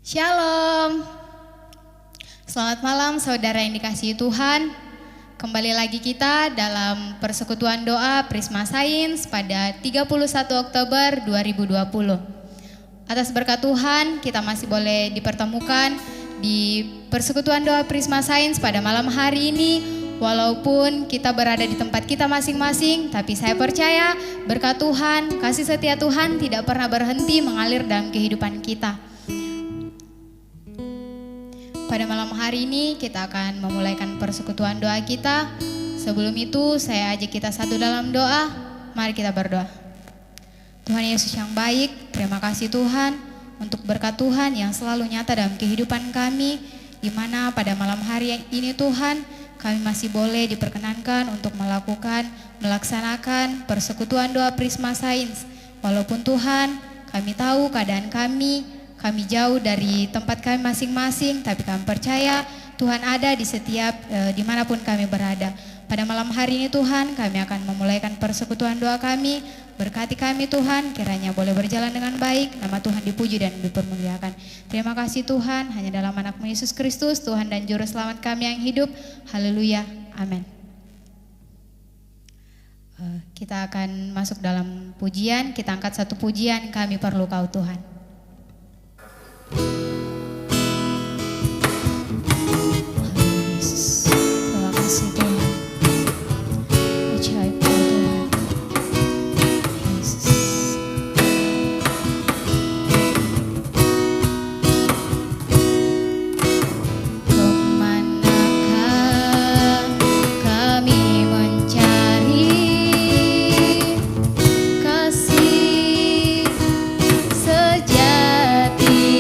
Shalom. Selamat malam saudara yang dikasihi Tuhan. Kembali lagi kita dalam persekutuan doa Prisma Sains pada 31 Oktober 2020. Atas berkat Tuhan kita masih boleh dipertemukan di persekutuan doa Prisma Sains pada malam hari ini. Walaupun kita berada di tempat kita masing-masing, tapi saya percaya berkat Tuhan, kasih setia Tuhan tidak pernah berhenti mengalir dalam kehidupan kita. Pada malam hari ini kita akan memulaikan persekutuan doa kita. Sebelum itu saya ajak kita satu dalam doa. Mari kita berdoa. Tuhan Yesus yang baik, terima kasih Tuhan untuk berkat Tuhan yang selalu nyata dalam kehidupan kami, di mana pada malam hari ini Tuhan kami masih boleh diperkenankan untuk melaksanakan persekutuan doa Prisma Sains. Walaupun Tuhan kami tahu keadaan kami jauh dari tempat kami masing-masing, tapi kami percaya Tuhan ada di setiap dimanapun kami berada. Pada malam hari ini Tuhan kami akan memulaikan persekutuan doa kami. Berkati kami Tuhan, kiranya boleh berjalan dengan baik, nama Tuhan dipuji dan dipermuliakan. Terima kasih Tuhan, hanya dalam anak-Mu Yesus Kristus, Tuhan dan Juru Selamat kami yang hidup. Haleluya, amin. Kita akan masuk dalam pujian, kita angkat satu pujian, kami perlu Kau Tuhan. Terima kasih Tuhan. Ajaib Tuhan. Yesus. Kemanakah kami mencari kasih sejati?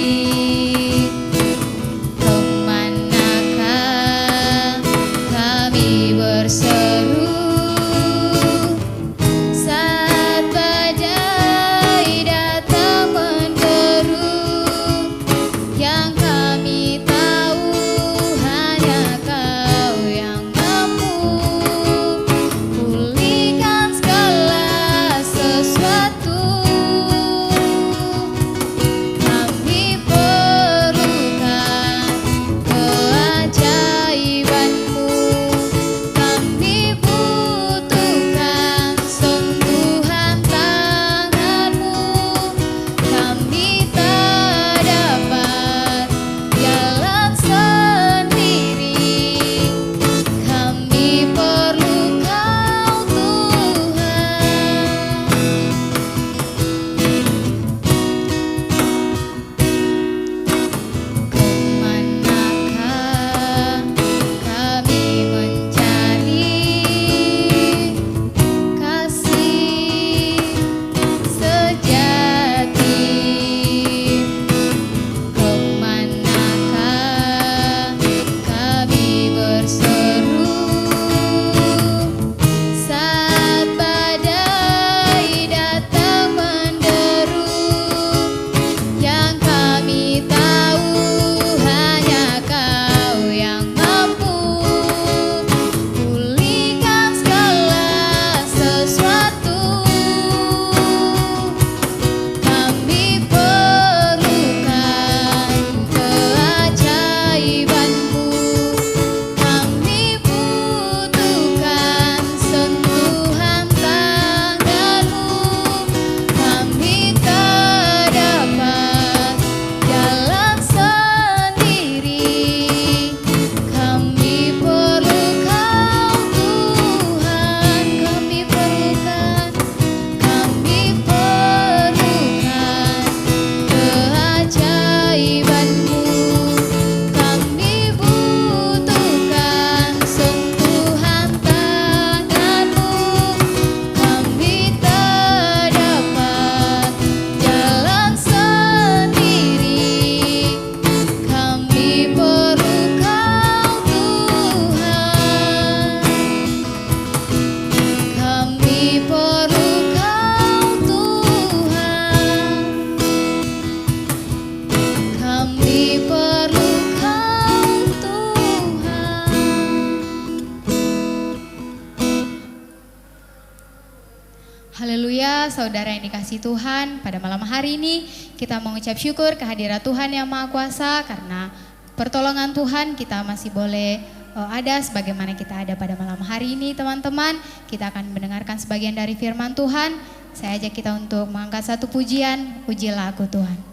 Haleluya, saudara yang dikasihi Tuhan, pada malam hari ini kita mengucap syukur kehadirat Tuhan yang Maha Kuasa karena pertolongan Tuhan kita masih boleh ada sebagaimana kita ada pada malam hari ini teman-teman. Kita akan mendengarkan sebagian dari firman Tuhan. Saya ajak kita untuk mengangkat satu pujian, Pujilah Aku Tuhan.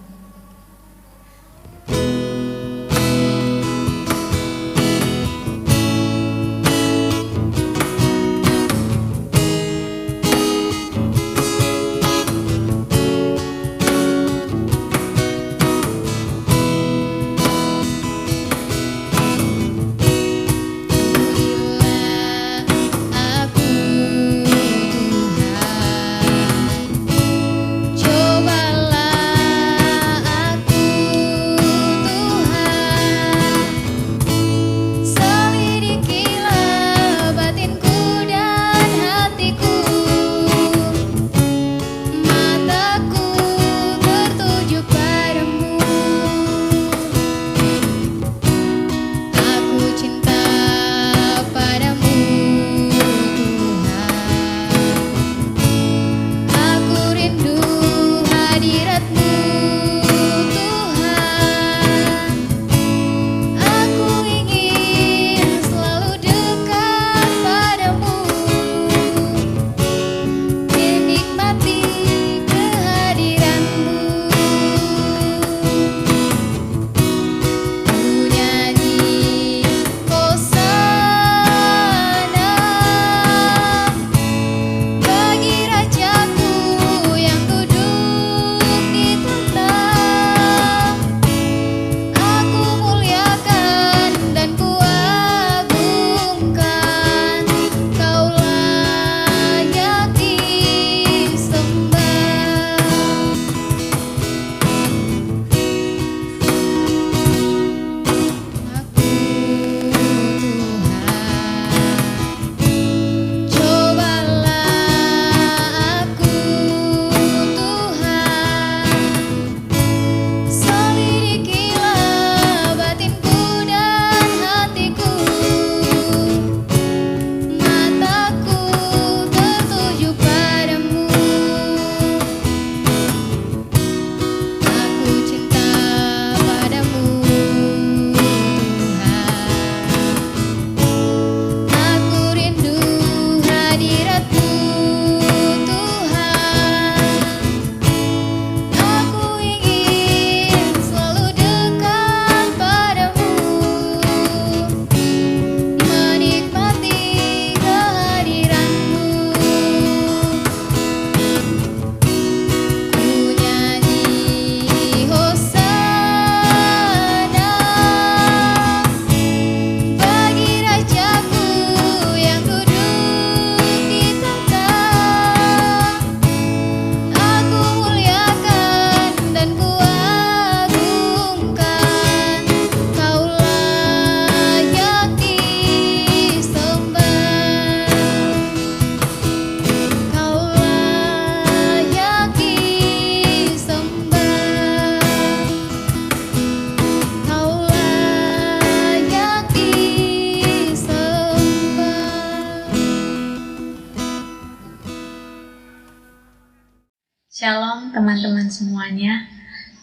Shalom teman-teman semuanya.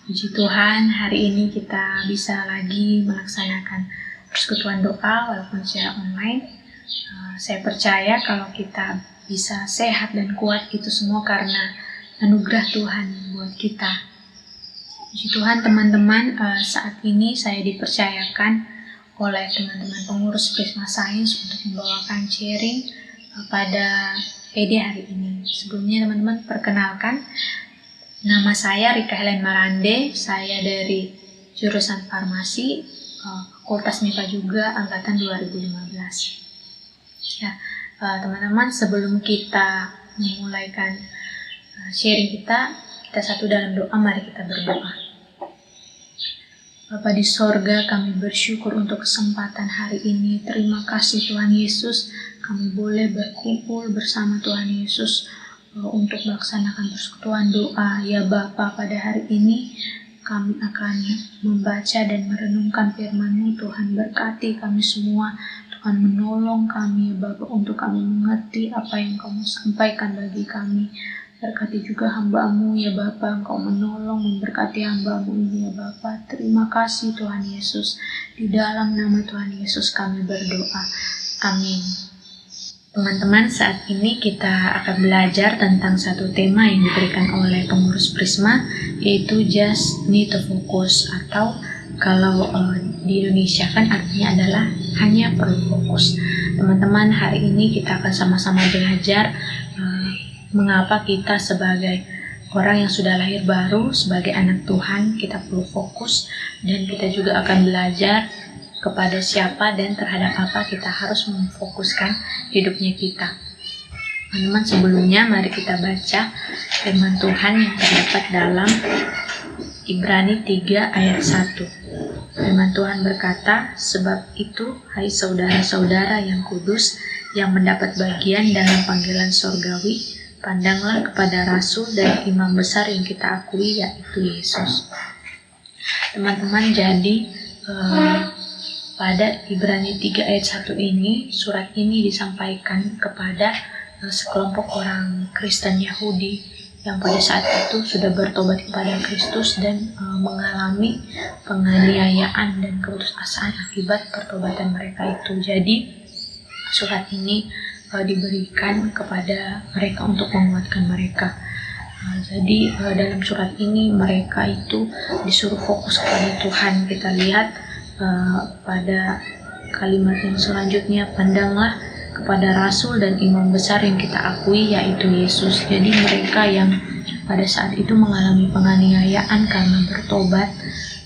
Puji Tuhan, hari ini kita bisa lagi melaksanakan persekutuan doa walaupun secara online. Saya percaya kalau kita bisa sehat dan kuat itu semua karena anugerah Tuhan buat kita. Puji Tuhan teman-teman, saat ini saya dipercayakan oleh teman-teman pengurus Prisma Science untuk membawakan sharing pada PD hari ini. Sebelumnya teman-teman perkenalkan, nama saya Rika Helen Marande, saya dari jurusan farmasi, Fakultas MIPA juga, angkatan 2015. Ya, teman-teman sebelum kita memulaikan sharing kita satu dalam doa, mari kita berdoa. Bapa di sorga, kami bersyukur untuk kesempatan hari ini. Terima kasih Tuhan Yesus, kami boleh berkumpul bersama Tuhan Yesus untuk melaksanakan persekutuan doa. Ya Bapa, pada hari ini kami akan membaca dan merenungkan firman-Mu. Tuhan berkati kami semua, Tuhan menolong kami ya Bapa untuk kami mengerti apa yang Kamu sampaikan bagi kami. Berkati juga hamba-Mu ya Bapa, Engkau menolong memberkati hamba-Mu ini ya Bapa. Terima kasih Tuhan Yesus. Di dalam nama Tuhan Yesus kami berdoa. Amin. Teman-teman, saat ini kita akan belajar tentang satu tema yang diberikan oleh pengurus Prisma, yaitu just need to focus, atau kalau di Indonesia kan artinya adalah hanya perlu fokus. Teman-teman, hari ini kita akan sama-sama belajar mengapa kita sebagai orang yang sudah lahir baru, sebagai anak Tuhan, kita perlu fokus, dan kita juga akan belajar kepada siapa dan terhadap apa kita harus memfokuskan hidupnya kita. Teman-teman, sebelumnya mari kita baca firman Tuhan yang terdapat dalam Ibrani 3 ayat 1. Firman Tuhan berkata, "Sebab itu, hai saudara-saudara yang kudus, yang mendapat bagian dalam panggilan sorgawi, pandanglah kepada rasul dan imam besar yang kita akui, yaitu Yesus." Teman-teman, jadi pada Ibrani 3 ayat 1 ini, surat ini disampaikan kepada sekelompok orang Kristen Yahudi yang pada saat itu sudah bertobat kepada Kristus dan mengalami penganiayaan dan keputusasaan akibat pertobatan mereka itu. Jadi surat ini diberikan kepada mereka untuk menguatkan mereka. Jadi dalam surat ini mereka itu disuruh fokus kepada Tuhan. Kita lihat pada kalimat yang selanjutnya, pandanglah kepada rasul dan imam besar yang kita akui, yaitu Yesus. Jadi mereka yang pada saat itu mengalami penganiayaan karena bertobat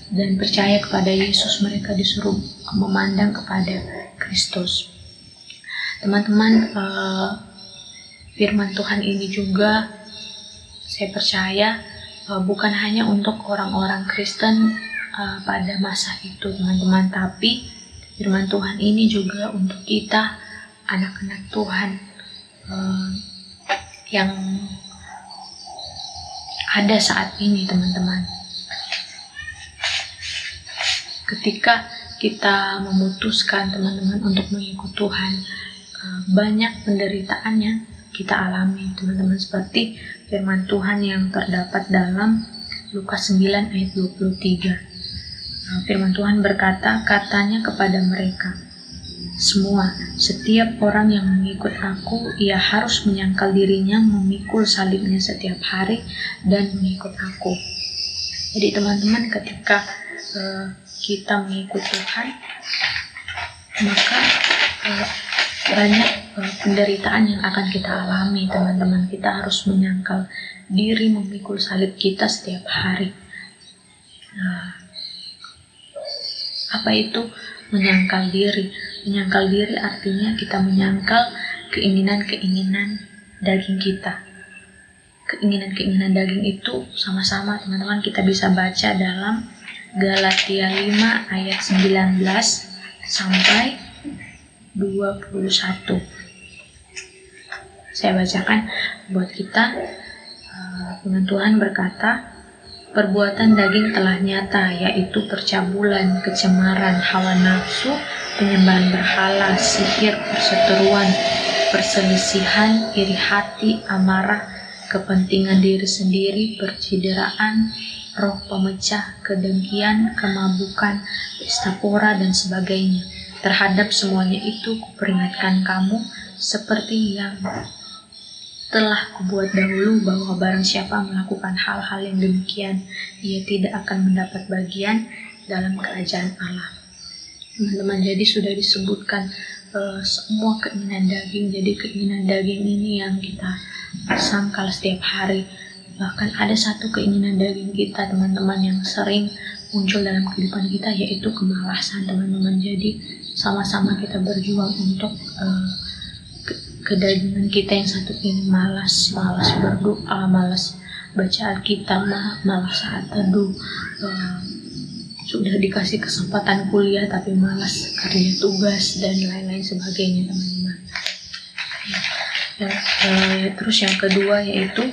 dan percaya kepada Yesus, mereka disuruh memandang kepada Kristus. Teman-teman, firman Tuhan ini juga saya percaya bukan hanya untuk orang-orang Kristen pada masa itu, teman-teman, tapi firman Tuhan ini juga untuk kita, anak-anak Tuhan yang ada saat ini, teman-teman. Ketika kita memutuskan, teman-teman, untuk mengikut Tuhan, banyak penderitaan yang kita alami, teman-teman, seperti firman Tuhan yang terdapat dalam Lukas 9 ayat 23. Firman Tuhan berkata, katanya kepada mereka semua, setiap orang yang mengikut aku, ia harus menyangkal dirinya, memikul salibnya setiap hari, dan mengikut aku. Jadi teman-teman, ketika kita mengikut Tuhan, maka banyak penderitaan yang akan kita alami, teman-teman. Kita harus menyangkal diri, memikul salib kita setiap hari. Apa itu menyangkal diri? Menyangkal diri artinya kita menyangkal keinginan-keinginan daging kita. Keinginan-keinginan daging itu sama-sama, teman-teman, kita bisa baca dalam Galatia 5 ayat 19 sampai 21. Saya bacakan buat kita. Firman Tuhan berkata, perbuatan daging telah nyata, yaitu percabulan, kecemaran, hawa nafsu, penyembahan berhala, sihir, perseteruan, perselisihan, iri hati, amarah, kepentingan diri sendiri, percideraan, roh pemecah, kedengkian, kemabukan, pesta pora, dan sebagainya. Terhadap semuanya itu kuperingatkan kamu, seperti yang telah kubuat dahulu, bahwa barang siapa melakukan hal-hal yang demikian, ia tidak akan mendapat bagian dalam kerajaan Allah. Teman-teman, jadi sudah disebutkan semua keinginan daging. Jadi keinginan daging ini yang kita sangkal setiap hari. Bahkan ada satu keinginan daging kita, teman-teman, yang sering muncul dalam kehidupan kita, yaitu kemalasan, teman-teman. Jadi sama-sama kita berjuang untuk kedagingan kita yang satu ini, malas berdoa, malas baca Alkitab, malas saat teduh, sudah dikasih kesempatan kuliah tapi malas kerja tugas dan lain-lain sebagainya, teman-teman. Terus yang kedua yaitu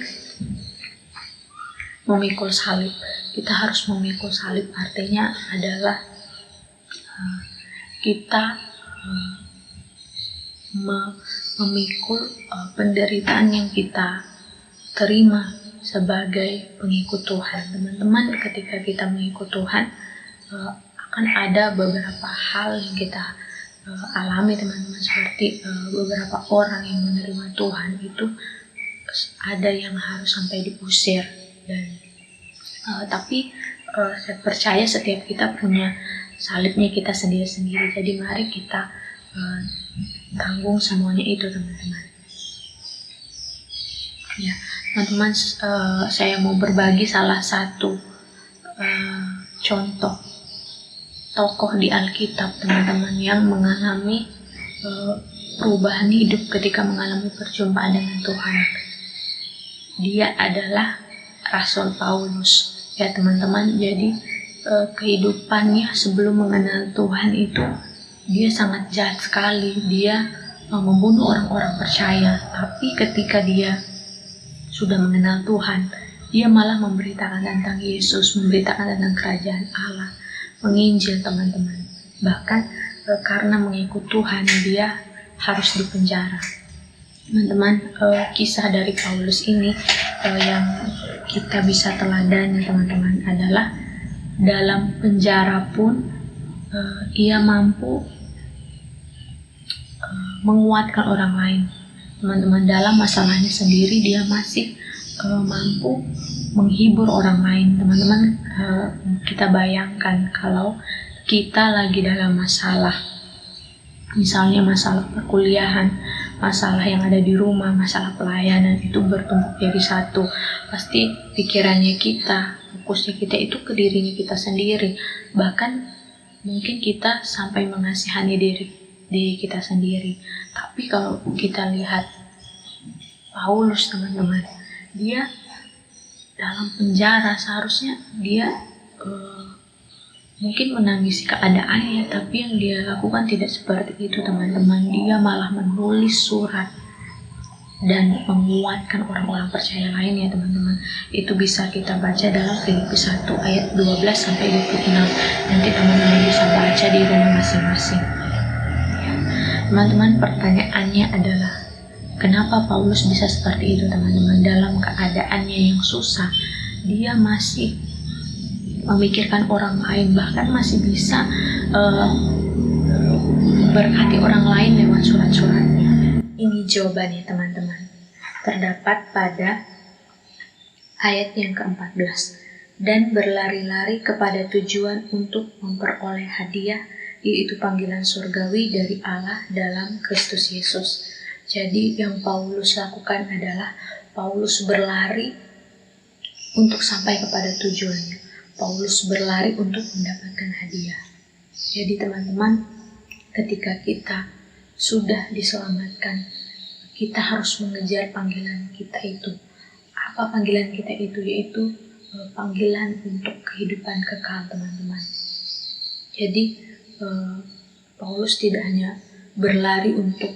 memikul salib. Kita harus memikul salib, artinya adalah kita memikul penderitaan yang kita terima sebagai pengikut Tuhan. Teman-teman, ketika kita mengikut Tuhan, akan ada beberapa hal yang kita alami, teman-teman, seperti beberapa orang yang menerima Tuhan itu ada yang harus sampai diusir, dan tapi saya percaya setiap kita punya salibnya kita sendiri-sendiri. Jadi mari kita tanggung semuanya itu, teman-teman. Ya, teman-teman, saya mau berbagi salah satu contoh tokoh di Alkitab, teman-teman, yang mengalami perubahan hidup ketika mengalami perjumpaan dengan Tuhan. Dia adalah Rasul Paulus, ya teman-teman. Jadi kehidupannya sebelum mengenal Tuhan itu dia sangat jahat sekali. Dia membunuh orang-orang percaya. Tapi ketika dia sudah mengenal Tuhan, dia malah memberitakan tentang Yesus, memberitakan tentang kerajaan Allah, menginjil, teman-teman. Bahkan karena mengikut Tuhan, dia harus dipenjara. Teman-teman, kisah dari Paulus ini yang kita bisa teladani, teman-teman, adalah dalam penjara pun ia mampu menguatkan orang lain. Teman-teman, dalam masalahnya sendiri dia masih mampu menghibur orang lain. Teman-teman, kita bayangkan kalau kita lagi dalam masalah, misalnya masalah perkuliahan, masalah yang ada di rumah, masalah pelayanan, itu bertumpuk jadi satu. Pasti pikirannya kita, fokusnya kita itu ke dirinya kita sendiri. Bahkan mungkin kita sampai mengasihani diri kita sendiri. Tapi kalau kita lihat Paulus, teman-teman, dia dalam penjara, seharusnya dia mungkin menangisi keadaannya, tapi yang dia lakukan tidak seperti itu, teman-teman. Dia malah menulis surat dan menguatkan orang-orang percaya lain, ya teman-teman. Itu bisa kita baca dalam Filipi 1 ayat 12 sampai 26. Nanti teman-teman bisa baca di rumah masing-masing. Teman-teman, pertanyaannya adalah kenapa Paulus bisa seperti itu, teman-teman? Dalam keadaannya yang susah, dia masih memikirkan orang lain, bahkan masih bisa memberkati orang lain lewat surat-suratnya. Ini jawabannya, teman-teman. Terdapat pada ayat yang ke-14. Dan berlari-lari kepada tujuan untuk memperoleh hadiah, yaitu panggilan surgawi dari Allah dalam Kristus Yesus. Jadi yang Paulus lakukan adalah Paulus berlari untuk sampai kepada tujuannya. Paulus berlari untuk mendapatkan hadiah. Jadi teman-teman, ketika kita sudah diselamatkan, kita harus mengejar panggilan kita itu. Apa panggilan kita itu? Yaitu panggilan untuk kehidupan kekal, teman-teman. Jadi Paulus tidak hanya berlari untuk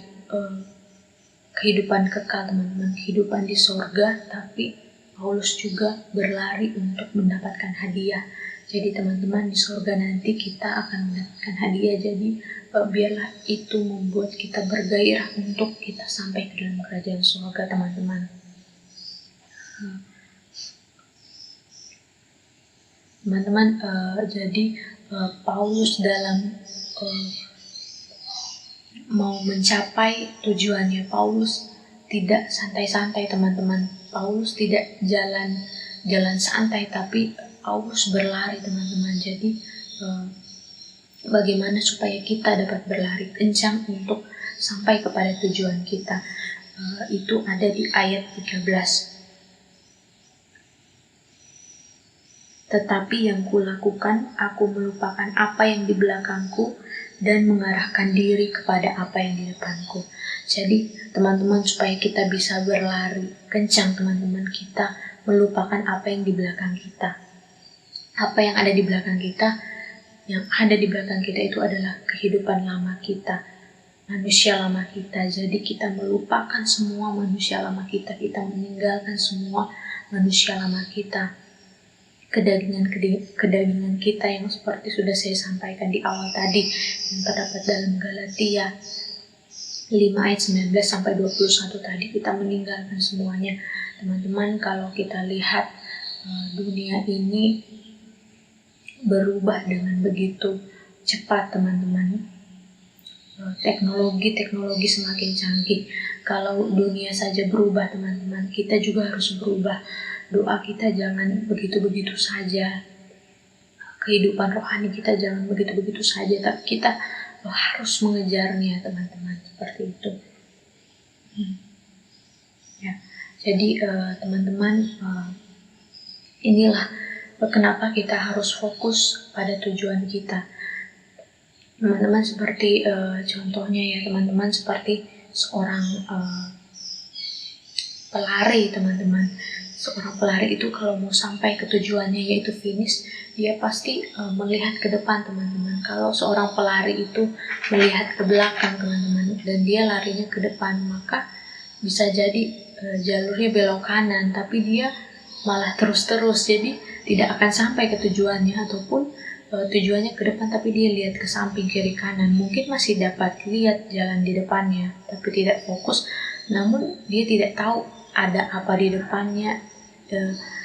kehidupan kekal, teman-teman, kehidupan di sorga, tapi Paulus juga berlari untuk mendapatkan hadiah. Jadi teman-teman, di surga nanti kita akan mendapatkan hadiah. Jadi biarlah itu membuat kita bergairah untuk kita sampai ke dalam kerajaan surga, teman-teman. Teman-teman, jadi Paulus dalam mau mencapai tujuannya, Paulus tidak santai-santai, teman-teman. Paulus tidak jalan santai, tapi Paulus berlari, teman-teman. Jadi bagaimana supaya kita dapat berlari kencang untuk sampai kepada tujuan kita? Itu ada di ayat 13. Tetapi yang kulakukan, aku melupakan apa yang di belakangku dan mengarahkan diri kepada apa yang di depanku. Jadi teman-teman, supaya kita bisa berlari kencang, teman-teman, kita melupakan apa yang di belakang kita. Apa yang ada di belakang kita? Yang ada di belakang kita itu adalah kehidupan lama kita, manusia lama kita. Jadi kita melupakan semua manusia lama kita, kita meninggalkan semua manusia lama kita. Kedagingan kita yang seperti sudah saya sampaikan di awal tadi, yang terdapat dalam Galatia 5 ayat 19 sampai 21 tadi, kita meninggalkan semuanya. Teman-teman, kalau kita lihat dunia ini berubah dengan begitu cepat, teman-teman. Teknologi semakin canggih. Kalau dunia saja berubah, teman-teman, kita juga harus berubah. Doa kita jangan begitu-begitu saja. Kehidupan rohani kita jangan begitu-begitu saja, tapi kita harus mengejarnya, teman-teman. Seperti itu. Ya, jadi teman-teman, inilah kenapa kita harus fokus pada tujuan kita. Teman-teman, seperti contohnya ya, teman-teman, seperti seorang pelari, teman-teman. Seorang pelari itu kalau mau sampai ke tujuannya, yaitu finish, dia pasti melihat ke depan, teman-teman. Kalau seorang pelari itu melihat ke belakang, teman-teman, dan dia larinya ke depan, maka bisa jadi jalurnya belok kanan, tapi dia malah terus-terus, jadi tidak akan sampai ke tujuannya, ataupun tujuannya ke depan tapi dia lihat ke samping, kiri, kanan. Mungkin masih dapat lihat jalan di depannya, tapi tidak fokus, namun dia tidak tahu ada apa di depannya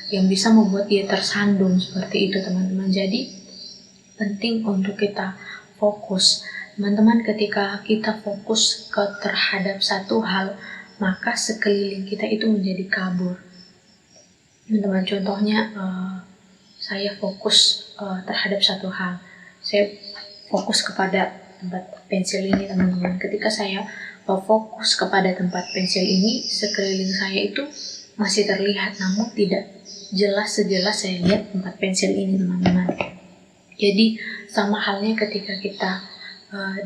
yang bisa membuat dia tersandung. Seperti itu, teman-teman. Jadi penting untuk kita fokus, teman-teman. Ketika kita fokus terhadap satu hal, maka sekeliling kita itu menjadi kabur, teman-teman. Contohnya saya fokus terhadap satu hal. Saya fokus kepada tempat pensil ini, teman-teman. Ketika saya fokus kepada tempat pensil ini, sekeliling saya itu masih terlihat, namun tidak jelas sejelas saya lihat tempat pensil ini, teman-teman. Jadi sama halnya ketika kita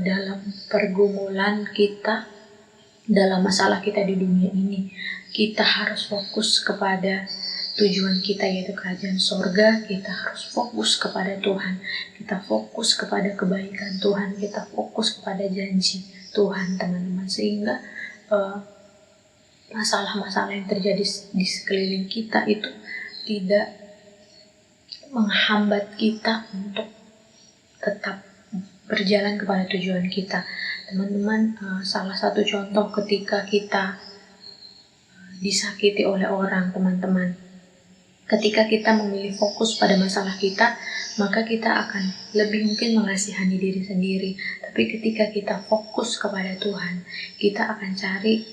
dalam pergumulan kita, dalam masalah kita di dunia ini, kita harus fokus kepada tujuan kita, yaitu kerajaan sorga. Kita harus fokus kepada Tuhan, kita fokus kepada kebaikan Tuhan, kita fokus kepada janji Tuhan, teman-teman. Sehingga masalah-masalah yang terjadi di sekeliling kita itu tidak menghambat kita untuk tetap berjalan kepada tujuan kita, teman-teman. Salah satu contoh ketika kita disakiti oleh orang, teman-teman, ketika kita memilih fokus pada masalah kita, maka kita akan lebih mungkin mengasihani diri sendiri. Tapi ketika kita fokus kepada Tuhan, kita akan cari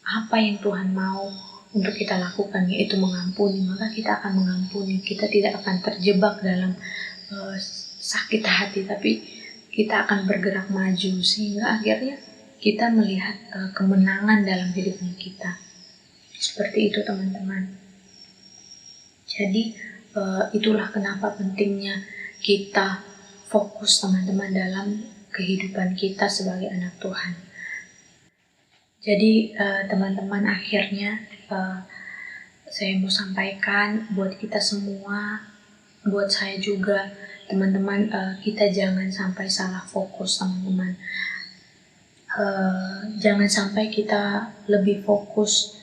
apa yang Tuhan mau untuk kita lakukan, yaitu mengampuni. Maka kita akan mengampuni. Kita tidak akan terjebak dalam sakit hati, tapi kita akan bergerak maju, sehingga akhirnya kita melihat kemenangan dalam hidupnya kita. Seperti itu, teman-teman. Jadi itulah kenapa pentingnya kita fokus, teman-teman, dalam kehidupan kita sebagai anak Tuhan. Jadi teman-teman, akhirnya saya mau sampaikan buat kita semua, buat saya juga, teman-teman, kita jangan sampai salah fokus, teman-teman. Jangan sampai kita lebih fokus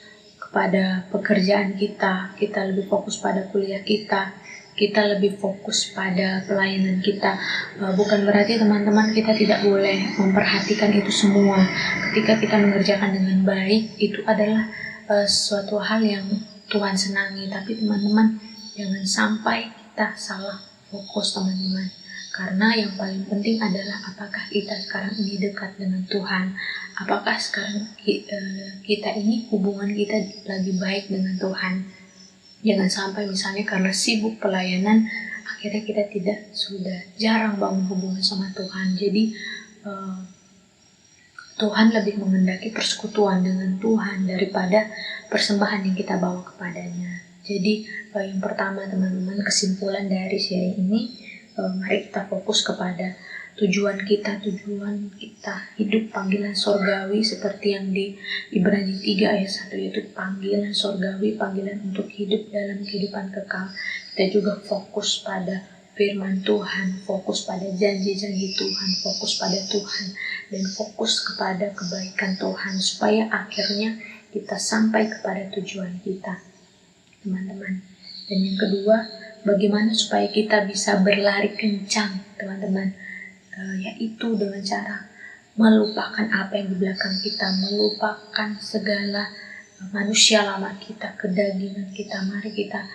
pada pekerjaan kita lebih fokus pada kuliah kita lebih fokus pada pelayanan kita. Bukan berarti, teman-teman, kita tidak boleh memperhatikan itu semua. Ketika kita mengerjakan dengan baik, itu adalah suatu hal yang Tuhan senangi. Tapi teman-teman, jangan sampai kita salah fokus, teman-teman. Karena yang paling penting adalah apakah kita sekarang ini dekat dengan Tuhan. Apakah sekarang kita ini hubungan kita lagi baik dengan Tuhan. Jangan sampai misalnya karena sibuk pelayanan, akhirnya kita sudah jarang bangun hubungan sama Tuhan. Jadi Tuhan lebih menghendaki persekutuan dengan Tuhan daripada persembahan yang kita bawa kepadanya. Jadi yang pertama, teman-teman, kesimpulan dari sharing ini, mari kita fokus kepada tujuan kita hidup panggilan sorgawi, seperti yang di Ibrani 3 ayat 1, yaitu panggilan sorgawi, panggilan untuk hidup dalam kehidupan kekal. Kita juga fokus pada firman Tuhan, fokus pada janji-janji Tuhan, fokus pada Tuhan, dan fokus kepada kebaikan Tuhan, supaya akhirnya kita sampai kepada tujuan kita, teman-teman. Dan yang kedua, bagaimana supaya kita bisa berlari kencang, teman-teman, yaitu dengan cara melupakan apa yang di belakang kita, melupakan segala manusia lama kita, kedagingan kita. Mari kita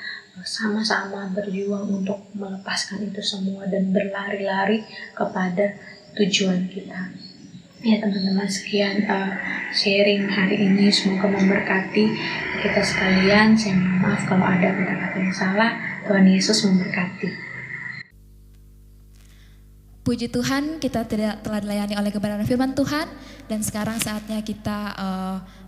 sama-sama berjuang untuk melepaskan itu semua dan berlari-lari kepada tujuan kita. Ya teman-teman, sekian sharing hari ini, semoga memberkati kita sekalian. Saya mohon maaf kalau ada kata-kata yang salah. Tuhan Yesus memberkati. Puji Tuhan, kita telah dilayani oleh kebenaran firman Tuhan, dan sekarang saatnya kita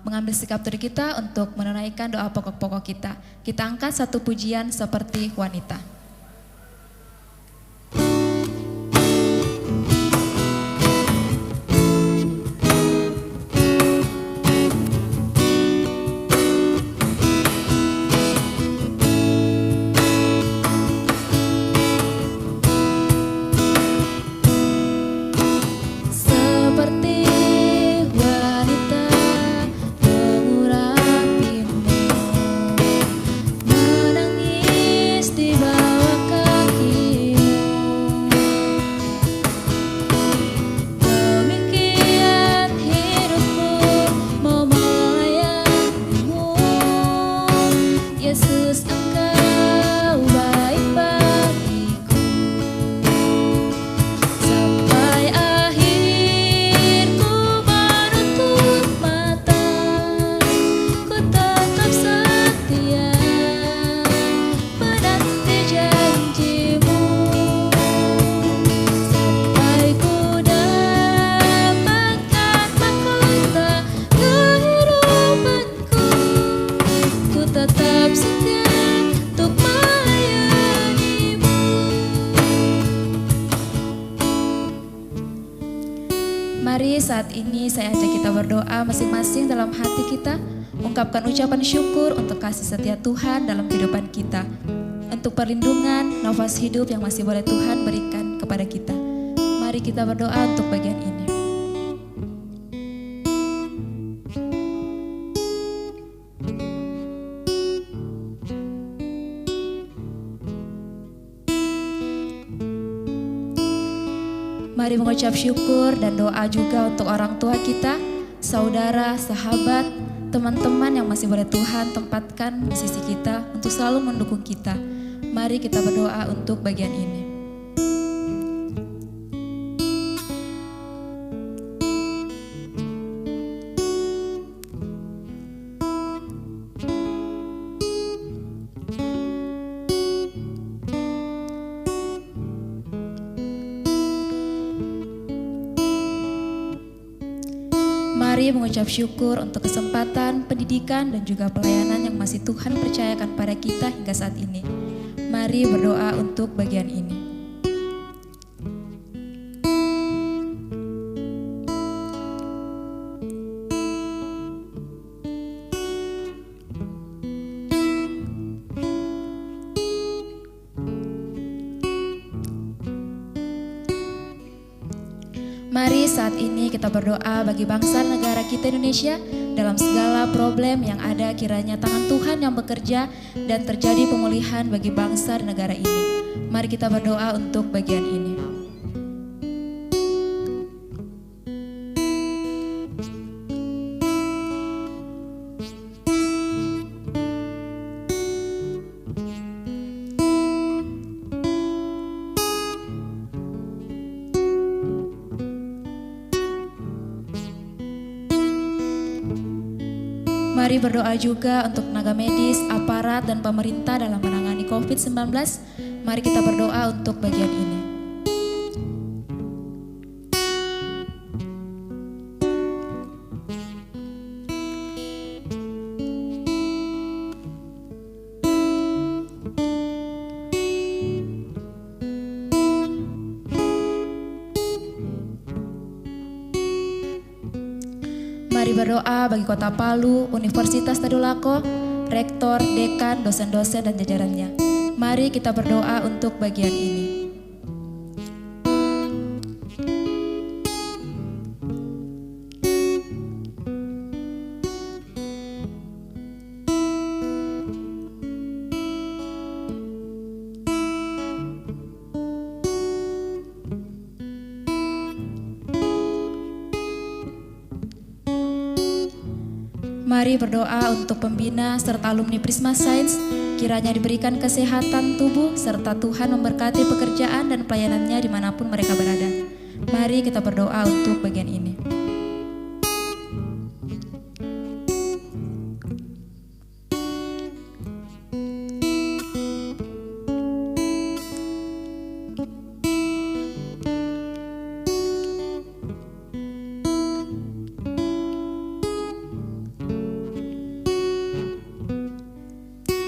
mengambil sikap diri kita untuk menunaikan doa pokok-pokok kita. Kita angkat satu pujian seperti wanita. Mari saat ini saya ajak kita berdoa masing-masing dalam hati kita, ungkapkan ucapan syukur untuk kasih setia Tuhan dalam kehidupan kita, untuk perlindungan, nafas hidup yang masih boleh Tuhan berikan kepada kita. Mari kita berdoa untuk bagian ini. Mari mengucap syukur dan doa juga untuk orang tua kita, saudara, sahabat, teman-teman yang masih boleh Tuhan tempatkan di sisi kita untuk selalu mendukung kita. Mari kita berdoa untuk bagian ini. Mari mengucap syukur untuk kesempatan, pendidikan, dan juga pelayanan yang masih Tuhan percayakan pada kita hingga saat ini. Mari berdoa untuk bagian ini. Mari saat ini kita berdoa bagi bangsa dan negara kita Indonesia dalam segala problem yang ada, kiranya tangan Tuhan yang bekerja dan terjadi pemulihan bagi bangsa dan negara ini. Mari kita berdoa untuk bagian ini. Mari berdoa juga untuk tenaga medis, aparat, dan pemerintah dalam menangani COVID-19. Mari kita berdoa untuk bagian ini. Mari berdoa bagi Kota Palu, Universitas Tadulako, rektor, dekan, dosen-dosen, dan jajarannya. Mari kita berdoa untuk bagian ini. Mari berdoa untuk pembina serta alumni Prisma Science, kiranya diberikan kesehatan tubuh serta Tuhan memberkati pekerjaan dan pelayanannya dimanapun mereka berada. Mari kita berdoa untuk bagian ini.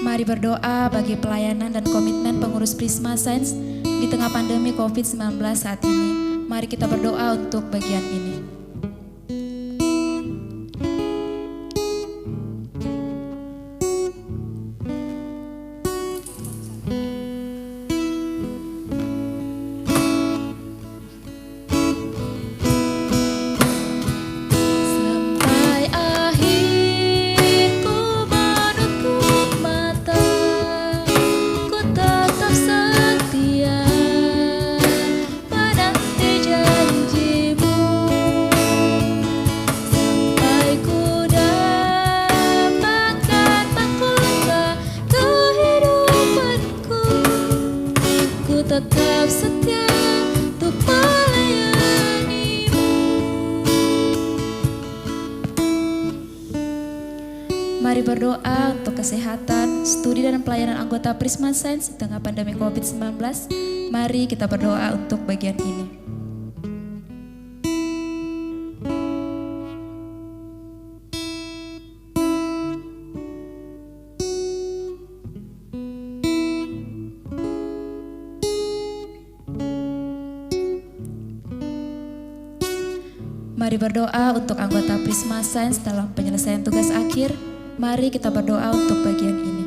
Mari berdoa bagi pelayanan dan komitmen pengurus Prisma Science di tengah pandemi COVID-19 saat ini. Mari kita berdoa untuk bagian ini. Tetap setia untuk melayanimu. Mari berdoa untuk kesehatan, studi dan pelayanan anggota Prisma Science di tengah pandemi COVID-19. Mari kita berdoa untuk bagian ini. Mari berdoa untuk anggota Prisma Science dalam penyelesaian tugas akhir. Mari kita berdoa untuk bagian ini.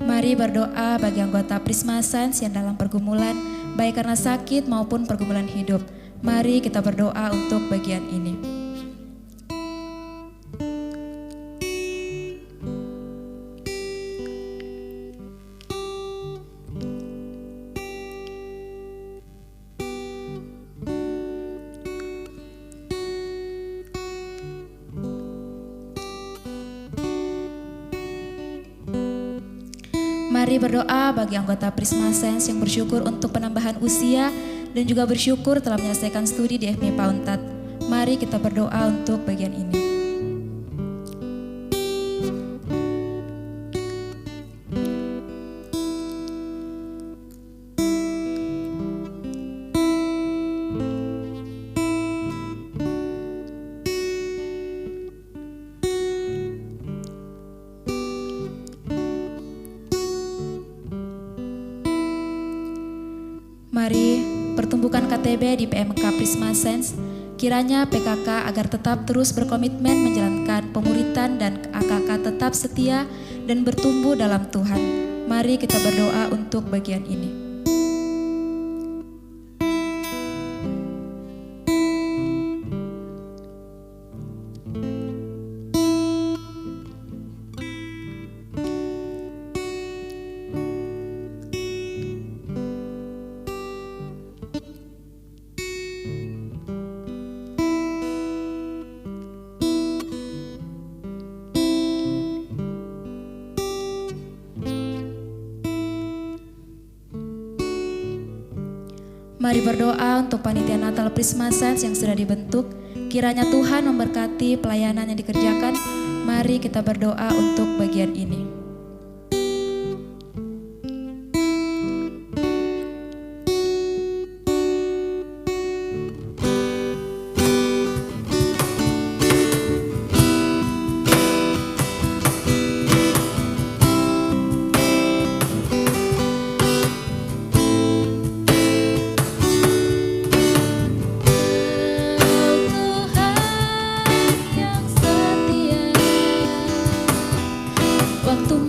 Mari berdoa bagi anggota Prisma Science yang dalam pergumulan, baik karena sakit maupun pergumulan hidup. Mari kita berdoa untuk bagian ini. Mari berdoa bagi anggota Prisma Science yang bersyukur untuk penambahan usia dan juga bersyukur telah menyelesaikan studi di FMIPA Unpad. Mari kita berdoa untuk bagian ini. Mari pertumbuhkan KTB di PMK Prisma Science, kiranya PKK agar tetap terus berkomitmen menjalankan pemuritan dan AKK tetap setia dan bertumbuh dalam Tuhan. Mari kita berdoa untuk bagian ini. Mari berdoa untuk panitia Natal Prisma Science yang sudah dibentuk. Kiranya Tuhan memberkati pelayanan yang dikerjakan. Mari kita berdoa untuk bagian ini. Waktu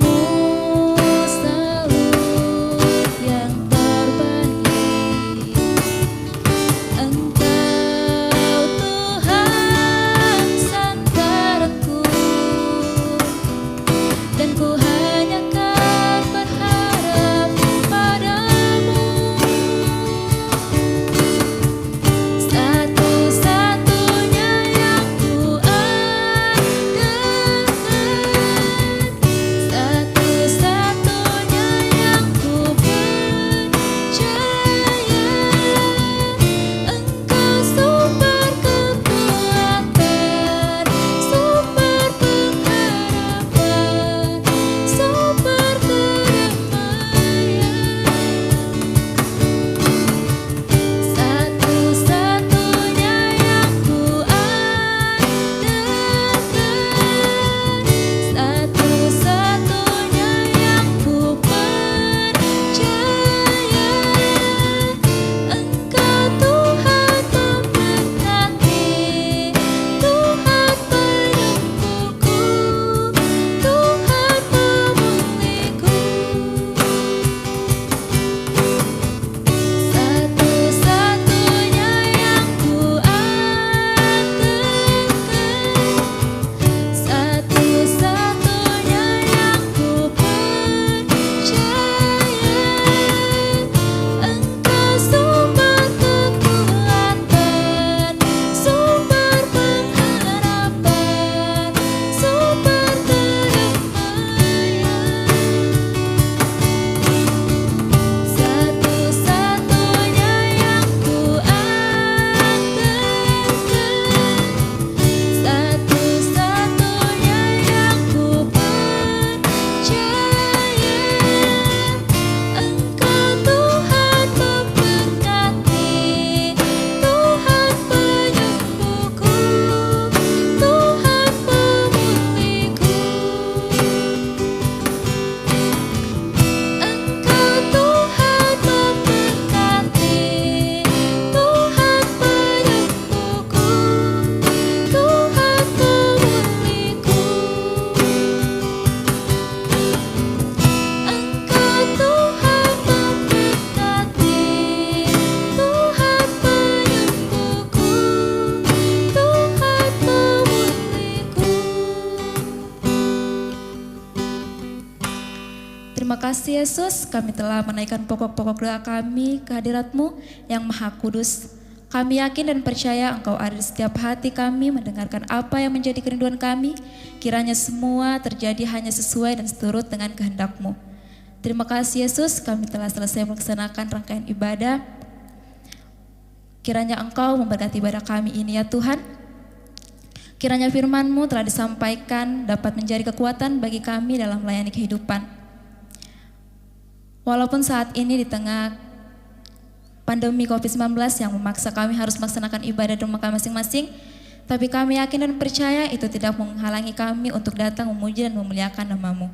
Terima kasih Yesus, kami telah menaikkan pokok-pokok doa kami ke hadirat-Mu yang Maha Kudus. Kami yakin dan percaya Engkau ada di setiap hati kami mendengarkan apa yang menjadi kerinduan kami. Kiranya semua terjadi hanya sesuai dan seturut dengan kehendak-Mu. Terima kasih Yesus, kami telah selesai melaksanakan rangkaian ibadah. Kiranya Engkau memberkati ibadah kami ini ya Tuhan. Kiranya firman-Mu telah disampaikan dapat menjadi kekuatan bagi kami dalam melayani kehidupan. Walaupun saat ini di tengah pandemi COVID-19 yang memaksa kami harus melaksanakan ibadah di rumah kami masing-masing, tapi kami yakin dan percaya itu tidak menghalangi kami untuk datang memuji dan memuliakan nama-Mu.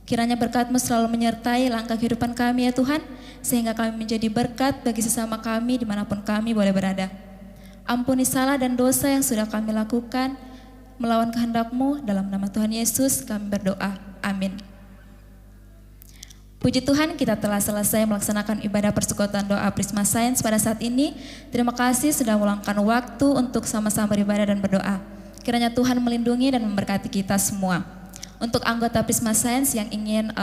Kiranya berkat-Mu selalu menyertai langkah kehidupan kami ya Tuhan, sehingga kami menjadi berkat bagi sesama kami dimanapun kami boleh berada. Ampuni salah dan dosa yang sudah kami lakukan melawan kehendak-Mu, dalam nama Tuhan Yesus kami berdoa. Amin. Puji Tuhan, kita telah selesai melaksanakan ibadah persekutuan doa Prisma Sains pada saat ini. Terima kasih sudah meluangkan waktu untuk sama-sama beribadah dan berdoa. Kiranya Tuhan melindungi dan memberkati kita semua. Untuk anggota Prisma Sains yang ingin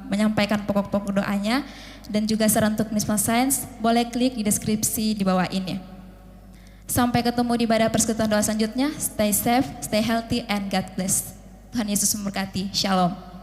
menyampaikan pokok-pokok doanya dan juga saran untuk Prisma Sains, boleh klik di deskripsi di bawah ini. Sampai ketemu di ibadah persekutuan doa selanjutnya. Stay safe, stay healthy, and God bless. Tuhan Yesus memberkati. Shalom.